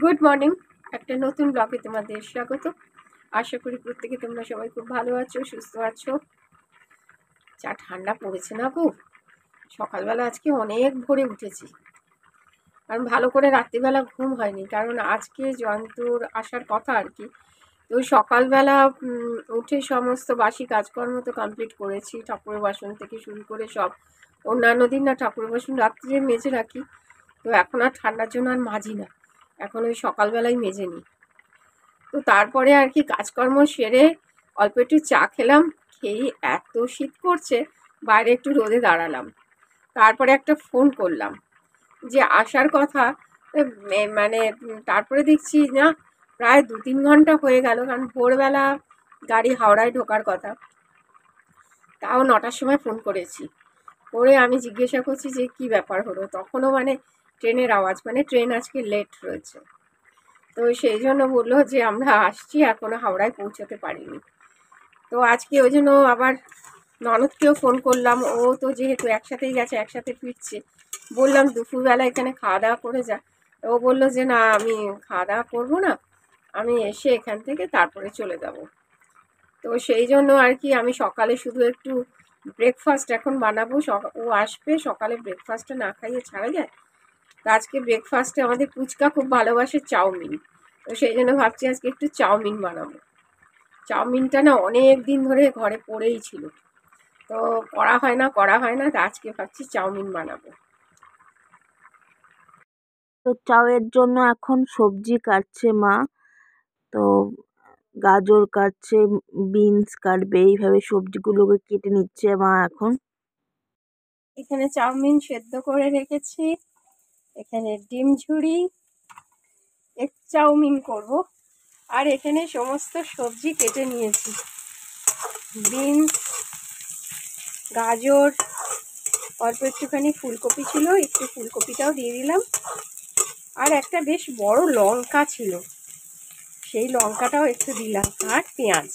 Good morning. একটা নতুন ব্লগে তোমাদের স্বাগত। আশা করি প্রত্যেকে তোমরা সবাই খুব ভালো আছো, সুস্থ আছো। যা ঠান্ডা পড়েছে না গো, সকালবেলা আজকে অনেক ভোরে উঠেছি, কারণ ভালো করে রাত্রিবেলা ঘুম হয়নি, কারণ আজকে জয়ন্তর আসার কথা আর কি। তো সকালবেলা উঠে সমস্ত বাসি কাজকর্ম তো কমপ্লিট করেছি, ঠাকুরের বাসন থেকে শুরু করে সব। অন্যান্য দিন না ঠাকুরের বাসন রাত্রে মেজে রাখি, তো এখন আর ঠান্ডার জন্য আর মাজি না, এখন ওই সকালবেলায় মেজে নিই। তো তারপরে আর কি কাজকর্ম সেরে অল্প একটু চা খেলাম, খেয়ে এত শীত করছে বাইরে একটু রোদে দাঁড়ালাম। তারপরে একটা ফোন করলাম যে আসার কথা, মানে তারপরে দেখছি না প্রায় 2-3 ঘন্টা হয়ে গেল, কারণ ভোরবেলা গাড়ি হাওড়ায় ঢোকার কথা, তাও 9টার সময় ফোন করেছি। করে আমি জিজ্ঞাসা করছি যে কি ব্যাপার হলো, তখনও মানে ট্রেনের আওয়াজ, মানে ট্রেন আজকে লেট রয়েছে। তো সেই জন্য বললো যে আমরা আসছি, এখনো হাওড়ায় পৌঁছতে পারিনি। তো আজকে ওই জন্য আবার ননদকেও ফোন করলাম, ও তো যেহেতু একসাথেই গেছে একসাথে ফিরছে, বললাম দুপুরবেলা এখানে খাওয়া দাওয়া করে যা। ও বললো যে না, আমি খাওয়া দাওয়া করবো না, আমি এসে এখান থেকে তারপরে চলে যাব। তো সেই জন্য আর কি আমি সকালে শুধু একটু ব্রেকফাস্ট এখন বানাবো, ও আসবে, সকালে ব্রেকফাস্টটা না খাইয়ে ছাড়া যায়। তো আজকে ব্রেকফাস্টে আমাদের পুচকা খুব ভালোবাসে চাউমিন, তো সেই জন্য ভাবছি আজকে একটু চাউমিন বানাবো। চাউমিনটা না অনেক দিন ধরে ঘরে পড়েই ছিল, তো করা হয় না, তো আজকে ভাবছি চাউমিন বানাবো। তো চাউয়ের জন্য এখন সবজি কাটছে মা। তো গাজর কাটছে, বিনস কাটবে, এইভাবে সবজিগুলোকে কেটে নিচ্ছে মা এখন। এখানে চাউমিন সেদ্ধ করে রেখেছি, এখানে ডিম ঝুড়ি, এগ চাউমিন করব। আর এখানে সমস্ত সবজি কেটে নিয়েছি, বিনস, গাজর, অল্প একটুখানি ফুলকপি ছিল, একটু ফুলকপিটাও দিয়ে দিলাম, আর একটা বেশ বড় লঙ্কা ছিল, সেই লঙ্কাটাও একটু দিলাম, আর পেঁয়াজ।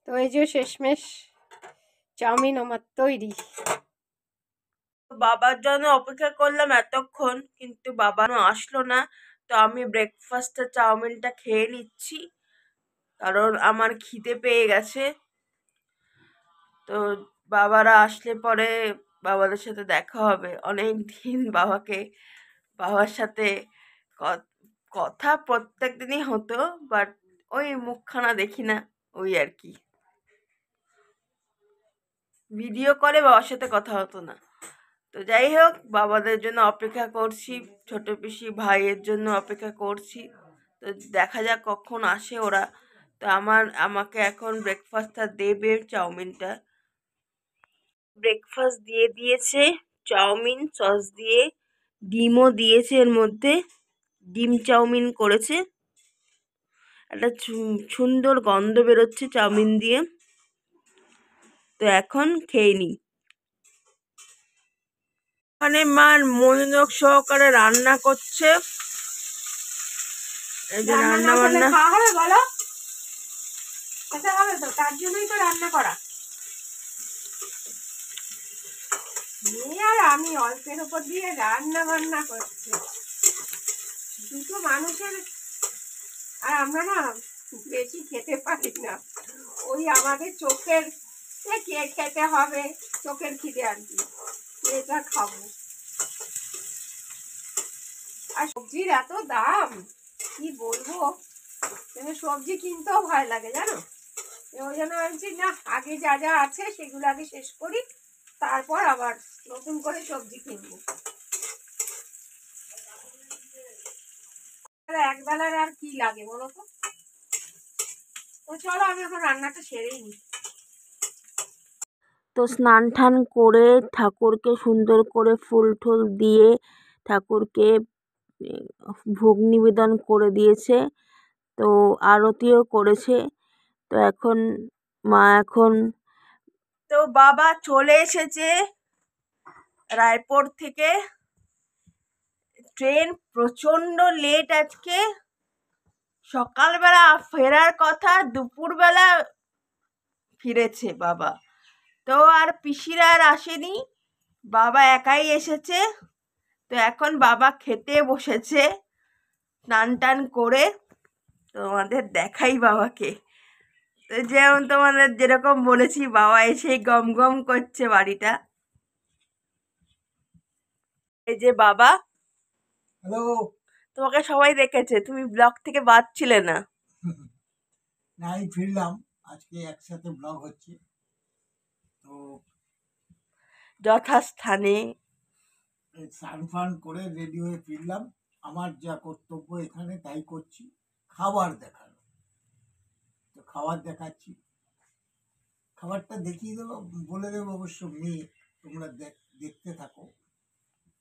তো এই যে শেষমেশ চাউমিন আমার তৈরি। বাবার জন্য অপেক্ষা করলাম এতক্ষণ, কিন্তু বাবা আসলো না। তো আমি ব্রেকফাস্টে চাউমিনটা খেয়ে নিচ্ছি, কারণ আমার খিদে পেয়ে গেছে। তো বাবারা আসলে পরে বাবাদের সাথে দেখা হবে। অনেক দিন বাবার সাথে কথা প্রত্যেক দিনই হতো, বাট ওই মুখখানা দেখি না, ওই আর কি। ভিডিও কলে বাবার সাথে কথা হতো না। তো যাই হোক, বাবাদের জন্য অপেক্ষা করছি, ছোট পিসি ভাইয়ের জন্য অপেক্ষা করছি। তো দেখা যাক কখন আসে ওরা। তো আমাকে এখন ব্রেকফাস্টটা দেবে, চাউমিনটা। ব্রেকফাস্ট দিয়ে দিয়েছে, চাউমিন সস দিয়ে, ডিমও দিয়েছে এর মধ্যে, ডিম চাউমিন করেছে। একটা সুন্দর গন্ধ বেরোচ্ছে চাউমিন দিয়ে। তো এখন খেয়ে নিই। ওখানে মার মনোযোগ সহকারে রান্না করছে, এই যে রান্না বান্না। খাওয়া হবে বলো, খেতে হবে তো, তার জন্যই তো রান্না করা। আর আমি অল্পের উপর দিয়ে রান্না বান্না করছি, দুটো মানুষের। আর আমরা না বেশি খেতে পারি না, ওই আমাদের চোখের কে খেতে হবে, চোখের খিদে আর কি, এটা খাবো। আর সবজির এত দাম, কি বলবো, সবজি কিনতেও ভয় লাগে জানো। ওই জন্য বলছি না, আগে যা যা আছে সেগুলো আগে শেষ করি, তারপর আবার নতুন করে সবজি কিনবো। একবেলার আর কি লাগে বলো তো। তো চলো আমি এখন রান্নাটা সেরেই নিই। তো স্নান টান করে ঠাকুরকে সুন্দর করে ফুল টুল দিয়ে ঠাকুরকে ভোগ নিবেদন করে দিয়েছে। তো আরতিও করেছে। তো এখন তো বাবা চলে এসেছে রায়পুর থেকে। ট্রেন প্রচন্ড লেট আজকে, সকালবেলা ফেরার কথা, দুপুরবেলা ফিরেছে বাবা। তো আর পিসিরা আর আসেনি, বাবা একাই এসেছে, তো এখন বাবা খেতে বসেছে স্নান টান করে। তোমাদের দেখাই বাবাকে। তো যেমন তোমাদের যেরকম বলেছি, বাবা এসেই গম গম করছে বাড়িটা। এই যে বাবা, হ্যালো। তোমাকে সবাই দেখেছে, তুমি ব্লগ থেকে বাদ ছিলে না। নাই ফিরলাম, আজকে একসাথে ব্লগ হচ্ছে তো যথাস্থানে। স্নান ফান করে রেডি হয়ে ফিরলাম। আমার যা কর্তব্য এখানে তাই করছি, খাবার দেখানো। তো খাবার দেখাচ্ছি, খাবারটা দেখিয়ে দেবো, বলে দেবো অবশ্য মেয়ে, তোমরা দেখতে থাকো।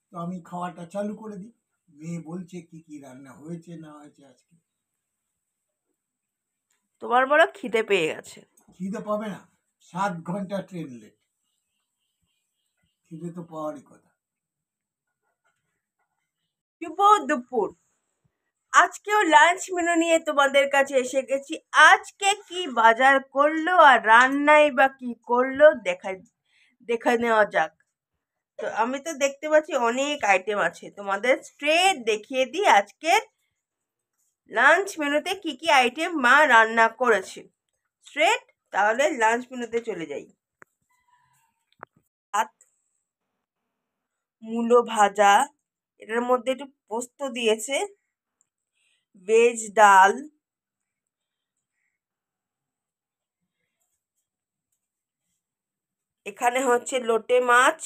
তো আমি খাওয়াটা চালু করে দিই, মেয়ে বলছে কি কি রান্না হয়েছে না হয়েছে আজকে। তোমার বড় খিদে পেয়ে গেছে। খিদে পাবে না, 7 ঘন্টা ট্রেন লেট, খিদে তো পাওয়ারই কথা। শুভ দুপুর। আজকেও লাঞ্চ মেনু নিয়ে তোমাদের কাছে এসে গেছি। আজকে কি বাজার করলো আর রান্নাই বা কি করলো দেখা নেওয়া যাক। তো আমি তো দেখতে পাচ্ছি অনেক আইটেম আছে, তোমাদের স্ট্রেট দেখিয়ে দিই আজকের লাঞ্চ মেনুতে কি কি আইটেম মা রান্না করেছে। স্ট্রেট তাহলে লাঞ্চ মেনুতে চলে যাই। ভাত, মূলো ভাজা, এটার মধ্যে একটু পোস্ত দিয়েছে, ভেজ ডাল, এখানে হচ্ছে লোটে মাছ,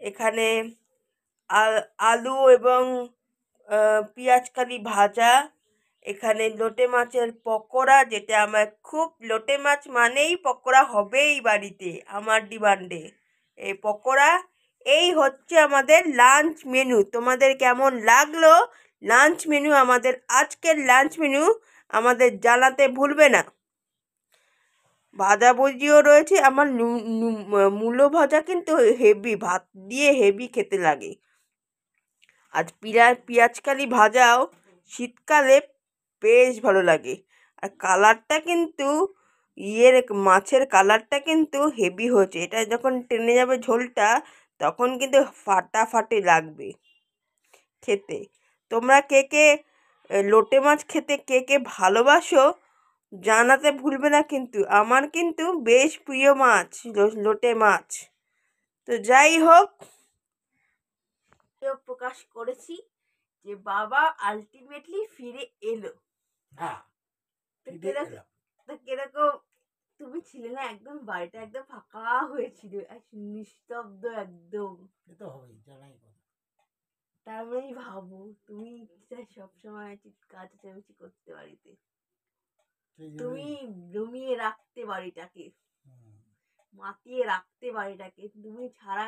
এখানে আলু এবং পেঁয়াজ কালি ভাজা, এখানে লোটে মাছের পকোড়া, যেটা আমার খুব, লোটে মাছ মানেই পকোড়া হবেই বাড়িতে আমার ডিমান্ডে এই পকোড়া। এই হচ্ছে আমাদের লাঞ্চ মেনু। তোমাদের কেমন লাগলো লাঞ্চ মেনু, আমাদের আজকের লাঞ্চ মেনু আমাদের জানাতে ভুলবে না। ভাজাভুজিও রয়েছে। আমার মূলো ভাজা কিন্তু হেভি, ভাত দিয়ে হেভি খেতে লাগে। আজ পেঁয়াজকালি ভাজাও শীতকালে বেশ ভালো লাগে। আর কালারটা কিন্তু মাছের কালারটা কিন্তু হেভি হয়েছে। এটা যখন টেনে যাবে ঝোলটা, তখন কিন্তু ফাটাফাটি লাগবে খেতে। তোমরা কে কে লোটে মাছ খেতে কে কে ভালোবাসো জানাতে ভুলবে না কিন্তু। আমার কিন্তু বেশ প্রিয় মাছ লোটে মাছ। তো যাই হোক, প্রকাশ করেছি যে বাবা আলটিমেটলি ফিরে এলো। হ্যাঁ, তো ফিরে কিরকম, এলাম। তো কিরকম তুমি ছিলে না, একদম বাড়িটা একদম ফাঁকা হয়েছিল, নিস্তব্ধ একদম। সে তো হবেই, জানাই কথা। তার মানে ভাবো, তুমি সবসময় কাজ চেঁচামেচি করতে বাড়িতে, সেই তুমি জন্যই জমিয়ে রাখতে বাড়িটাকে, মাতিয়ে রাখতে বাড়িটাকে, তুমি ছাড়া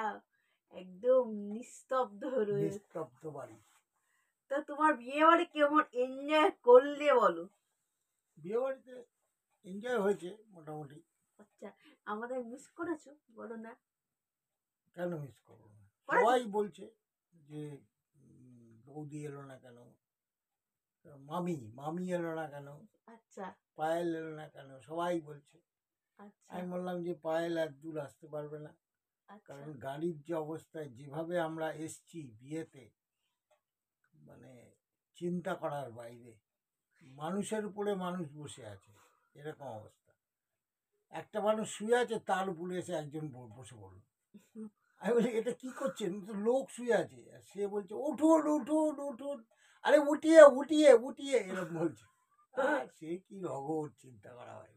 একদম নিস্তব্ধ হয়ে রয়েছে। নিস্তব্ধ বাড়ি। তা তোমার বিয়ে বাড়ি কেমন এনজয় করলে বলো। বিয়ে বাড়িতে এনজয় হয়েছে মোটামুটি। আচ্ছা, আমাদের মিস করেছো বলো না। কেন মিস করবো না? করেছো? সবাই বলছে যে বৌদি এলো না কেন, মামি মামি এলো না কেন, আচ্ছা পায়েল এলো না কেন, সবাই বলছে। আচ্ছা আমি বললাম যে পায়েল আর দূর আসতে পারবে না, আচ্ছা কারণ গাড়ির যে অবস্থায় যেভাবে আমরা এসছি বিয়েতে, মানে চিন্তা করার বাইরে। মানুষের উপরে মানুষ বসে আছে, এরকম অবস্থা। একটা মানুষ শুয়ে আছে, তার উপরে এসে একজন বসে পড়লো। আমি বলি এটা কি করছেন, তো লোক শুয়ে আছে। আর সে বলছে উঠুন উঠুন উঠুন, আরে উঠিয়ে উঠিয়ে উঠিয়ে, এরকম বলছে। আর সে কি রগর, চিন্তা করা হয়।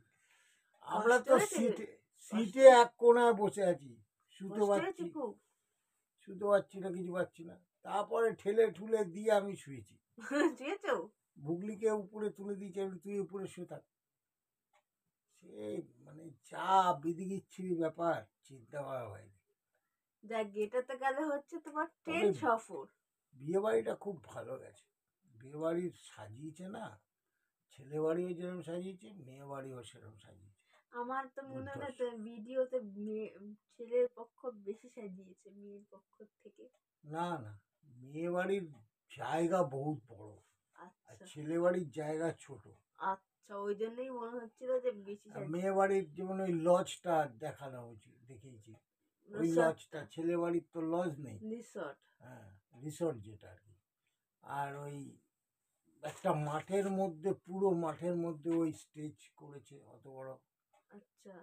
আমরা কষ্ট তো হয়েছে? সিটে এক কোনায় বসে আছি, শুতে কষ্ট হয়েছে পারছি, খুব? শুতে পারছি না, কিছু পাচ্ছি না। তারপরে ঠেলে ঠুলে দিয়ে আমি শুয়েছি। শুয়েছো? বুগলিকে উপরে তুলে দিয়েছি, আমি তুই উপরে শুয়ে থাক। সে মানে যা বিদিকিচ্ছিরি ব্যাপার, চিন্তা করা হয়। দেখ, এটা তো গেল হচ্ছে তোমার ট্রেন তবে সফর। বিয়ে বাড়িটা খুব ভালো গেছে। বিয়ে বাড়ি সাজিয়েছে না, ছেলে বাড়িও যেরকম সাজিয়েছে, মেয়ে বাড়িও সেরকম সাজিয়েছে। আমার তো মনে হয় না দুর্ধর্ষ। ভিডিওতে ছেলের পক্ষ বেশি সাজিয়েছে মেয়ের পক্ষ থেকে। না না, মেয়ে বাড়ির জায়গা বহুত বড়, আর আচ্ছা ছেলে বাড়ির জায়গা ছোট। আচ্ছা, ওই জন্যই মনে হচ্ছিল যে বেশি আর সাজিয়েছে। মেয়ে বাড়ির যেমন ওই লজটা দেখানো হয়েছে, দেখিয়েছি, ওই লজটা, ছেলে বাড়ির তো লজ নেই, রিসর্ট। হ্যাঁ রিসর্ট যেটা আর কি। আর ওই একটা মাঠের মধ্যে, পুরো মাঠের মধ্যে ওই স্টেজ করেছে অত বড়, আচ্ছা,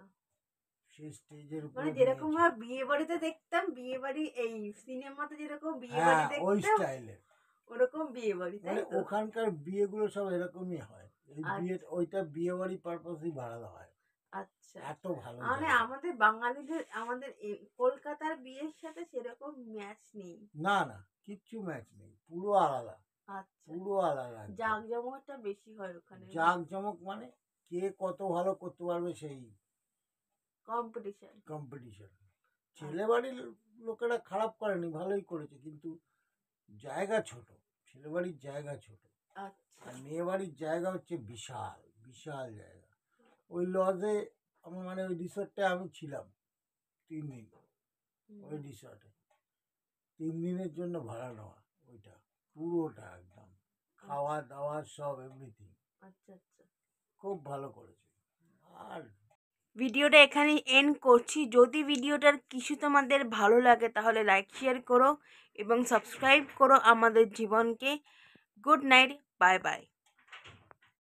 সেই স্টেজের উপরে মানে যেরকম ভাবে বিয়ে বাড়িতে দেখতাম, বিয়ে বাড়ি এই সিনেমাতে যেরকম বিয়ে বাড়ি হ্যাঁ ওই দেখতাম স্টাইলের, ওরকম বিয়ে বাড়ি, তাই মানে তো? ওখানকার বিয়েগুলো সব এরকমই হয়। এই বিয়ে, আচ্ছা। ওইটা বিয়ে বাড়ি পারপাসই ভাড়া হয়, আচ্ছা, এত ভালো মানে জায়গা। আমাদের বাঙালিদের, আমাদের কলকাতার বিয়ের সাথে সেরকম ম্যাচ নেই। না না, কিচ্ছু ম্যাচ নেই, পুরো আলাদা, আচ্ছা, পুরো আলাদা একদম। জাঁকজমকটা বেশি হয় ওখানে, জাঁকজমক মানে কে কত ভালো করতে পারবে সেই কম্পিটিশন। কম্পিটিশন। ছেলে বাড়ির লোকেরা খারাপ করেনি, ভালোই করেছে, কিন্তু জায়গা ছোট, ছেলে বাড়ির জায়গা ছোট, আচ্ছা, আর মেয়ে বাড়ির জায়গা হচ্ছে বিশাল বিশাল জায়গা। ওই লজে আমার, মানে ওই রিসর্টে আমি ছিলাম 3 দিন, ওই রিসর্টে 3 দিনের জন্য ভাড়া নেওয়া, ওইটা পুরোটা একদম, খাওয়া দাওয়া সব এভরিথিং, আচ্ছা, আচ্ছা। খুব ভালো করেছে। আর ভিডিওটা এখানেই এন্ড করছি। যদি ভিডিওটার কিছু তোমাদের ভালো লাগে তাহলে লাইক শেয়ার করো এবং সাবস্ক্রাইব করো আমাদের জীবনকে। Good night, bye bye.